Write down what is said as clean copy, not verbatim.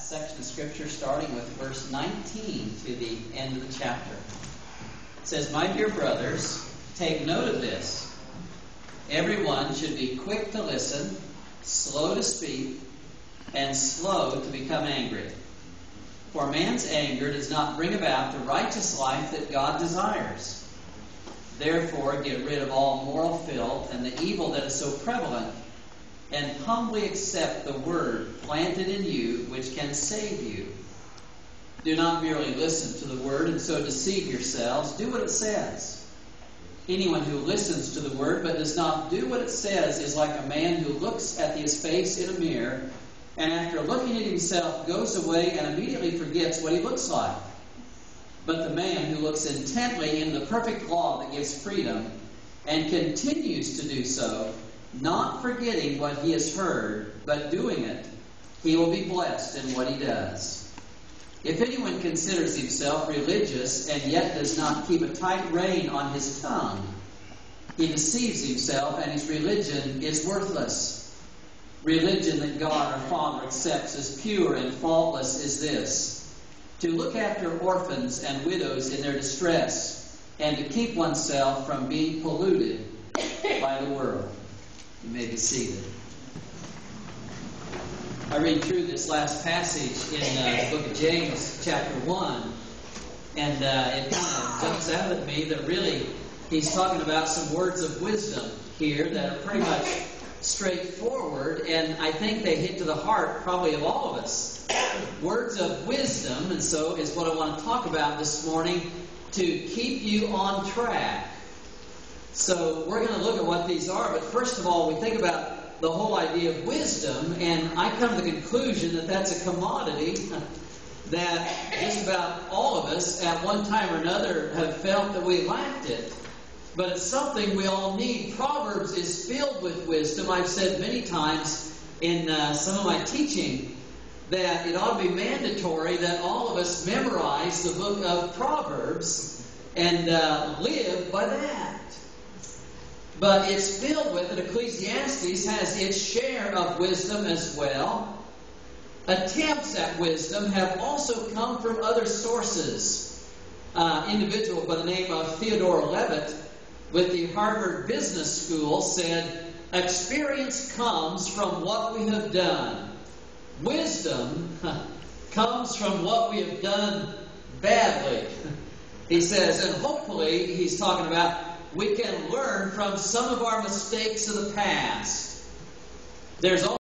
section of Scripture starting with verse 19 to the end of the chapter. It says, "My dear brothers, take note of this. Everyone should be quick to listen, slow to speak, and slow to become angry. For man's anger does not bring about the righteous life that God desires. Therefore, get rid of all moral filth and the evil that is so prevalent, and humbly accept the word planted in you, which can save you. Do not merely listen to the word and so deceive yourselves. Do what it says. Anyone who listens to the word but does not do what it says is like a man who looks at his face in a mirror, and after looking at himself goes away and immediately forgets what he looks like. But the man who looks intently in the perfect law that gives freedom and continues to do so, not forgetting what he has heard, but doing it, he will be blessed in what he does. If anyone considers himself religious and yet does not keep a tight rein on his tongue, he deceives himself and his religion is worthless. Religion that God our Father accepts as pure and faultless is this: to look after orphans and widows in their distress, and to keep oneself from being polluted by the world." You may be seated. I read through this last passage in the book of James, chapter 1, and it kind of jumps out at me that really he's talking about some words of wisdom here that are pretty much straightforward, and I think they hit to the heart probably of all of us. Words of wisdom, and so is what I want to talk about this morning to keep you on track. So we're going to look at what these are, but first of all, we think about the whole idea of wisdom, and I come to the conclusion that that's a commodity that just about all of us at one time or another have felt that we lacked it. But it's something we all need. Proverbs is filled with wisdom. I've said many times in some of my teaching that it ought to be mandatory that all of us memorize the book of Proverbs and live by that. But it's filled with it. Ecclesiastes has its share of wisdom as well. Attempts at wisdom have also come from other sources. Individual by the name of Theodore Levitt with the Harvard Business School said, "Experience comes from what we have done. Wisdom comes from what we have done badly." He says, and hopefully he's talking about we can learn from some of our mistakes of the past. There's